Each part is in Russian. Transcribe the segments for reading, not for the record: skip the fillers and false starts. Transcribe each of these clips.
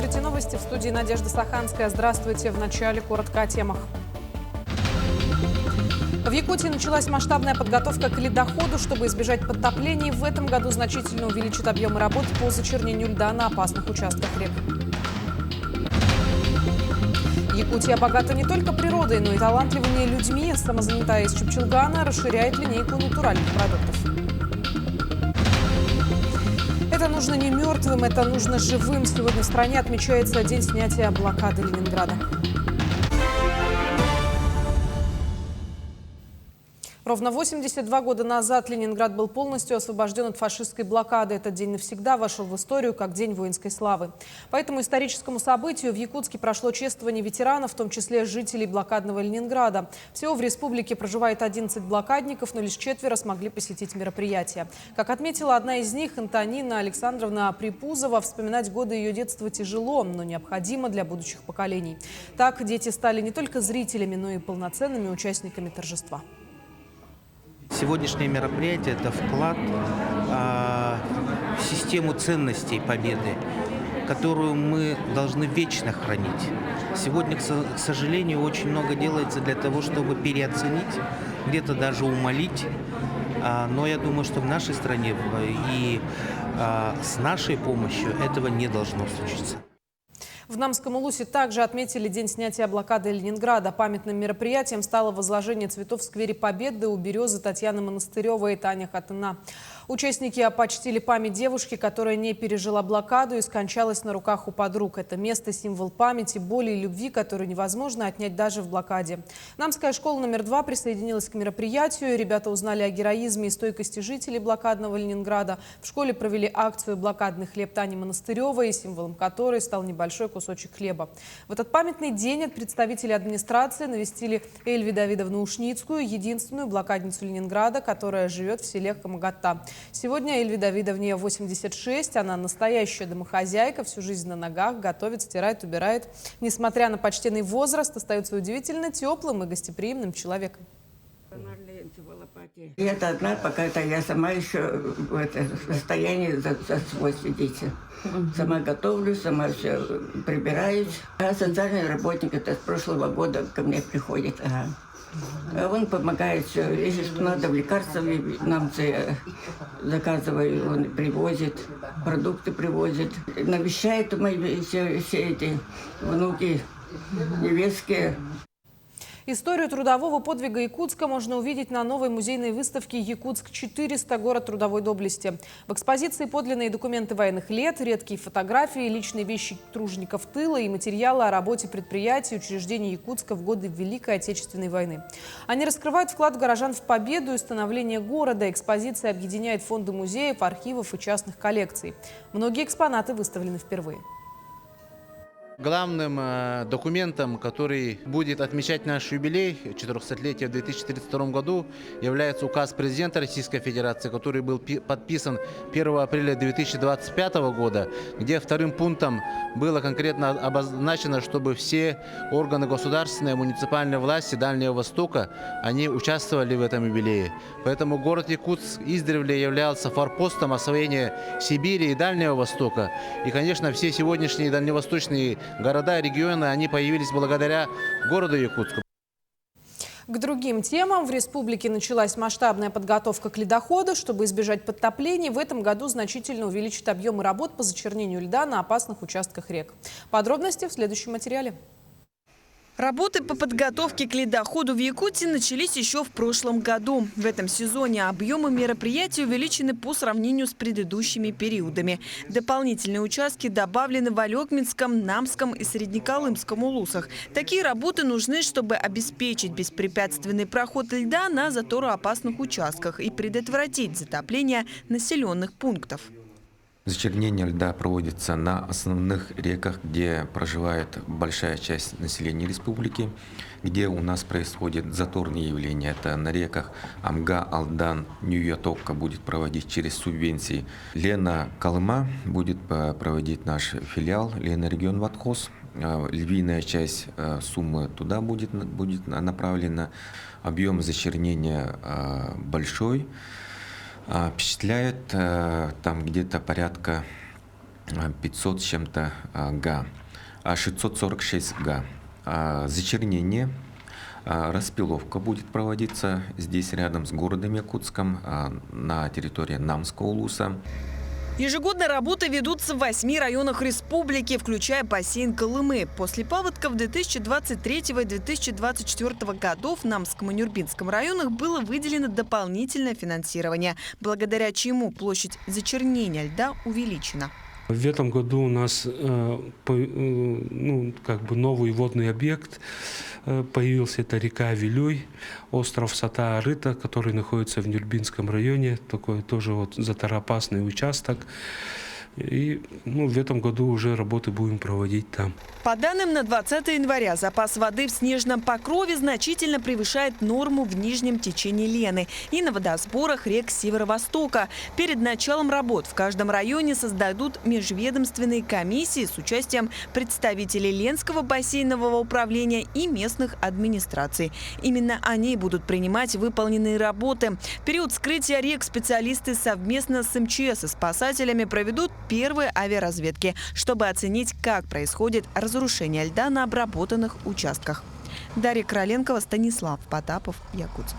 Смотрите новости, в студии Надежда Саханская. Здравствуйте. В начале коротко о темах. В Якутии началась масштабная подготовка к ледоходу. Чтобы избежать подтоплений, в этом году значительно увеличат объемы работ по зачернению льда на опасных участках рек. Якутия богата не только природой, но и талантливыми людьми. Самозанятая из Чепчелгана расширяет линейку натуральных продуктов. Это нужно не мертвым, это нужно живым. Сегодня в стране отмечается день снятия блокады Ленинграда. Ровно 82 года назад Ленинград был полностью освобожден от фашистской блокады. Этот день навсегда вошел в историю как День воинской славы. По этому историческому событию в Якутске прошло чествование ветеранов, в том числе жителей блокадного Ленинграда. Всего в республике проживает 11 блокадников, но лишь 4 смогли посетить мероприятие. Как отметила одна из них, Антонина Александровна Припузова, вспоминать годы ее детства тяжело, но необходимо для будущих поколений. Так дети стали не только зрителями, но и полноценными участниками торжества. Сегодняшнее мероприятие – это вклад в систему ценностей Победы, которую мы должны вечно хранить. Сегодня, к сожалению, очень много делается для того, чтобы переоценить, где-то даже умалить. Но я думаю, что в нашей стране и с нашей помощью этого не должно случиться. В Намском Улусе также отметили день снятия блокады Ленинграда. Памятным мероприятием стало возложение цветов в сквере Победы у березы Татьяны Монастыревой и Таня Хатына. Участники почтили память девушки, которая не пережила блокаду и скончалась на руках у подруг. Это место – символ памяти, боли и любви, которую невозможно отнять даже в блокаде. Намская школа номер 2 присоединилась к мероприятию. Ребята узнали о героизме и стойкости жителей блокадного Ленинграда. В школе провели акцию «Блокадный хлеб» Тани Монастыревой, символом которой стал небольшой кусочек хлеба. В этот памятный день от представителей администрации навестили Эльви Давидовну Ушницкую, единственную блокадницу Ленинграда, которая живет в селе Камагата. Сегодня Эльви Давидовне 86, она настоящая домохозяйка, всю жизнь на ногах, готовит, стирает, убирает. Несмотря на почтенный возраст, остается удивительно теплым и гостеприимным человеком. Я-то одна, пока это я сама еще в состоянии за свой следить. Сама готовлю, сама все прибираюсь. А социальный работник это с прошлого года ко мне приходит. Он помогает все. Если что надо, в лекарства намцы заказываю, он привозит, продукты привозит. Навещает мои все эти внуки, невестки. Историю трудового подвига Якутска можно увидеть на новой музейной выставке «Якутск-400. Город трудовой доблести». В экспозиции подлинные документы военных лет, редкие фотографии, личные вещи тружеников тыла и материалы о работе предприятий и учреждений Якутска в годы Великой Отечественной войны. Они раскрывают вклад горожан в победу и становление города. Экспозиция объединяет фонды музеев, архивов и частных коллекций. Многие экспонаты выставлены впервые. Главным документом, который будет отмечать наш юбилей, 400-летие в 2032 году, является указ президента Российской Федерации, который был подписан 1 апреля 2025 года, где вторым пунктом было конкретно обозначено, чтобы все органы государственной и муниципальной власти Дальнего Востока, они участвовали в этом юбилее. Поэтому город Якутск издревле являлся форпостом освоения Сибири и Дальнего Востока. И, конечно, все сегодняшние дальневосточные города и регионы, они появились благодаря городу Якутску. К другим темам. В республике началась масштабная подготовка к ледоходу. Чтобы избежать подтоплений, в этом году значительно увеличат объемы работ по зачернению льда на опасных участках рек. Подробности в следующем материале. Работы по подготовке к ледоходу в Якутии начались еще в прошлом году. В этом сезоне объемы мероприятий увеличены по сравнению с предыдущими периодами. Дополнительные участки добавлены в Алекминском, Намском и Среднеколымском улусах. Такие работы нужны, чтобы обеспечить беспрепятственный проход льда на затороопасных участках и предотвратить затопление населенных пунктов. Зачернение льда проводится на основных реках, где проживает большая часть населения республики, где у нас происходят заторные явления. Это на реках Амга, Алдан, Нью-Ятокка будет проводить через субвенции. Лена Колыма будет проводить наш филиал Лена Регион Ватхоз. Львиная часть суммы туда будет направлена. Объем зачернения большой. Впечатляет там где-то порядка 500 с чем-то га, 646 га. Зачернение, распиловка будет проводиться здесь рядом с городом Якутском на территории Намского улуса. Ежегодно работы ведутся в 8 районах республики, включая бассейн Колымы. После паводков 2023 и 2024 годов в Намском и Нюрбинском районах было выделено дополнительное финансирование, благодаря чему площадь зачернения льда увеличена. В этом году у нас новый водный объект появился. Это река Вилюй, остров Сата-Арыта, который находится в Нюрбинском районе. Такой тоже заторопасный участок. И в этом году уже работы будем проводить там. По данным на 20 января, запас воды в снежном покрове значительно превышает норму в нижнем течении Лены и на водосборах рек Северо-Востока. Перед началом работ в каждом районе создадут межведомственные комиссии с участием представителей Ленского бассейнового управления и местных администраций. Именно они будут принимать выполненные работы. В период вскрытия рек специалисты совместно с МЧС и спасателями проведут первые авиаразведки, чтобы оценить, как происходит разрушение льда на обработанных участках. Дарья Короленкова, Станислав Потапов, Якутск.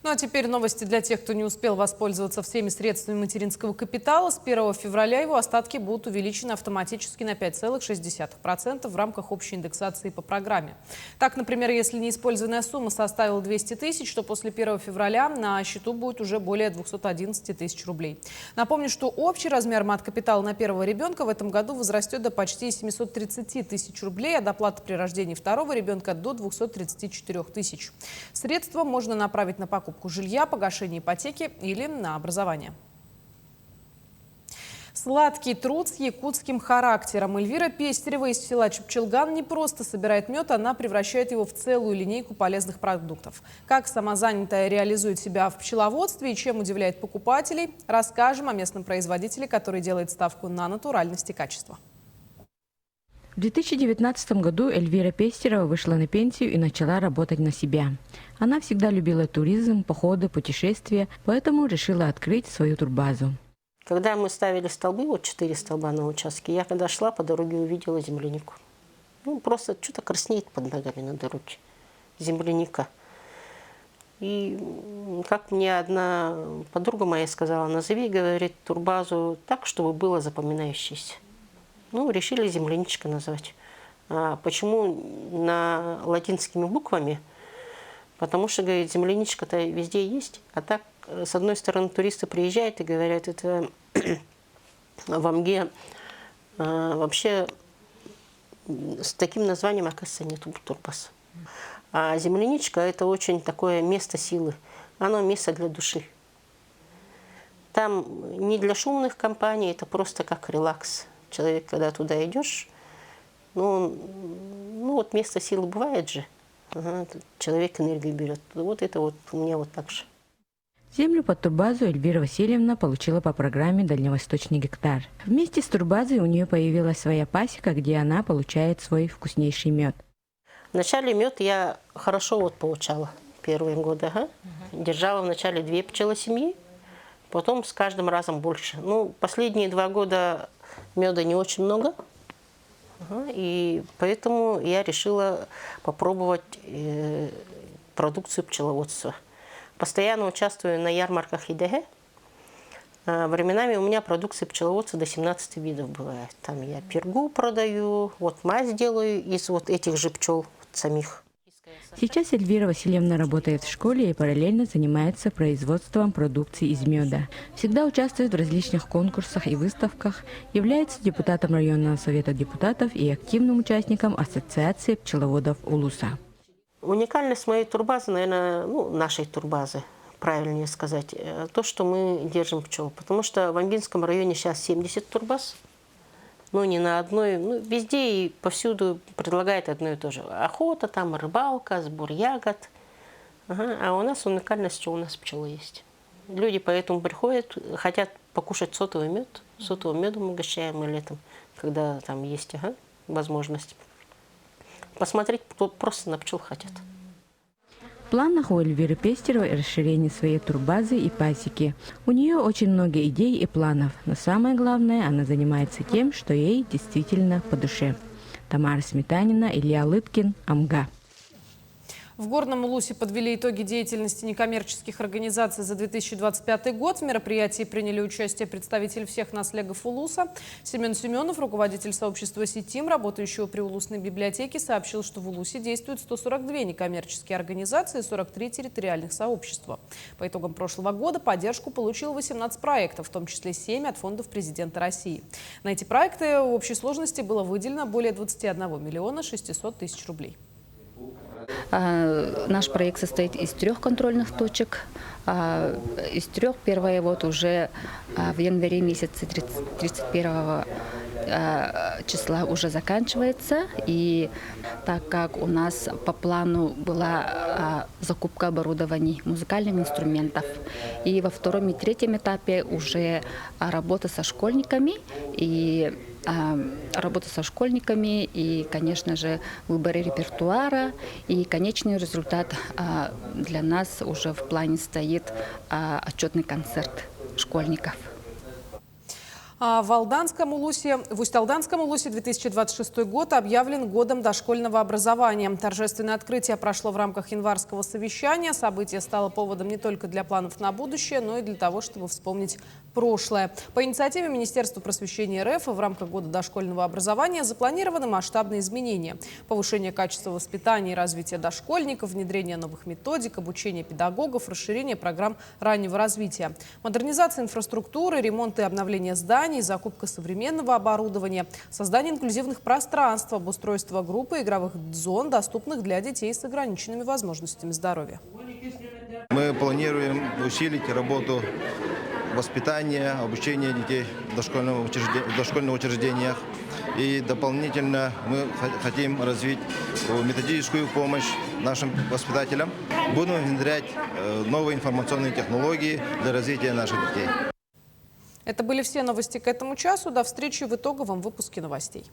Ну а теперь новости для тех, кто не успел воспользоваться всеми средствами материнского капитала. С 1 февраля его остатки будут увеличены автоматически на 5,6% в рамках общей индексации по программе. Так, например, если неиспользованная сумма составила 200 тысяч, то после 1 февраля на счету будет уже более 211 тысяч рублей. Напомню, что общий размер мат-капитала на первого ребенка в этом году возрастет до почти 730 тысяч рублей, а доплата при рождении второго ребенка до 234 тысяч. Средства можно направить на покупку жилья, погашение ипотеки или на образование. Сладкий труд с якутским характером. Эльвира Пестерева из села Чепчелган не просто собирает мед, она превращает его в целую линейку полезных продуктов. Как самозанятая реализует себя в пчеловодстве и чем удивляет покупателей, расскажем о местном производителе, который делает ставку на натуральность и качество. В 2019 году Эльвира Пестерева вышла на пенсию и начала работать на себя. Она всегда любила туризм, походы, путешествия, поэтому решила открыть свою турбазу. Когда мы ставили столбы, 4 столба на участке, я когда шла по дороге, увидела землянику. Просто что-то краснеет под ногами на дороге. Земляника. И как мне одна подруга моя сказала, назови, говорит, турбазу так, чтобы было запоминающееся. Решили земляничка назвать. Почему на латинскими буквами? Потому что, говорит, земляничка-то везде есть. А так, с одной стороны, туристы приезжают и говорят, это в Амге вообще с таким названием, оказывается, нет турбаз. А земляничка – это очень такое место силы. Оно место для души. Там не для шумных компаний, это просто как релакс. Человек, когда туда идешь, место силы бывает же. Человек энергию берет. Это у меня так же. Землю под турбазу Эльвира Васильевна получила по программе «Дальневосточный гектар». Вместе с турбазой у нее появилась своя пасека, где она получает свой вкуснейший мед. Вначале мед я хорошо получала первые годы. Держала вначале 2 пчелы семьи, потом с каждым разом больше. Последние 2 года меда не очень много, и поэтому я решила попробовать продукцию пчеловодства. Постоянно участвую на ярмарках ИДГ. Временами у меня продукции пчеловодства до 17 видов бывает. Там я пергу продаю, мазь делаю из этих же пчел самих. Сейчас Эльвира Васильевна работает в школе и параллельно занимается производством продукции из меда. Всегда участвует в различных конкурсах и выставках, является депутатом районного совета депутатов и активным участником Ассоциации пчеловодов Улуса. Уникальность моей турбазы, наверное, нашей турбазы, правильнее сказать, то, что мы держим пчел. Потому что в Амгинском районе сейчас 70 турбаз. Не на одной, везде и повсюду предлагает одно и то же. Охота, рыбалка, сбор ягод. А у нас уникальность, что у нас пчелы есть. Люди поэтому приходят, хотят покушать сотовый мед. Сотовым медом угощаем и летом, когда там есть возможность. Посмотреть просто на пчел хотят. планах у Эльвиры Пестеровой расширение своей турбазы и пасеки. У нее очень много идей и планов, но самое главное, она занимается тем, что ей действительно по душе. Тамара Сметанина, Илья Лыткин, Амга. В Горном Улусе подвели итоги деятельности некоммерческих организаций за 2025 год. В мероприятии приняли участие представители всех наслегов Улуса. Семен Семенов, руководитель сообщества «Сетим», работающего при Улусной библиотеке, сообщил, что в Улусе действуют 142 некоммерческие организации и 43 территориальных сообщества. По итогам прошлого года поддержку получил 18 проектов, в том числе 7 от фондов президента России. На эти проекты в общей сложности было выделено более 21 миллиона 600 тысяч рублей. Наш проект состоит из 3 контрольных точек. Из 3 первая уже в январе месяце 31 числа уже заканчивается. И так как у нас по плану была закупка оборудований, музыкальных инструментов, и во 2-м и 3-м этапе уже работа со школьниками и, конечно же, выборы репертуара. И конечный результат для нас уже в плане стоит отчетный концерт школьников. В Усть-Алданском Улусе 2026 год объявлен годом дошкольного образования. Торжественное открытие прошло в рамках январского совещания. Событие стало поводом не только для планов на будущее, но и для того, чтобы вспомнить прошлое. По инициативе Министерства просвещения РФ в рамках года дошкольного образования запланированы масштабные изменения. Повышение качества воспитания и развития дошкольников, внедрение новых методик, обучение педагогов, расширение программ раннего развития, модернизация инфраструктуры, ремонт и обновление зданий, закупка современного оборудования, создание инклюзивных пространств, обустройство группы игровых зон, доступных для детей с ограниченными возможностями здоровья. Мы планируем усилить работу воспитания, обучения детей в дошкольных учреждениях. И дополнительно мы хотим развить методическую помощь нашим воспитателям. Будем внедрять новые информационные технологии для развития наших детей. Это были все новости к этому часу. До встречи в итоговом выпуске новостей.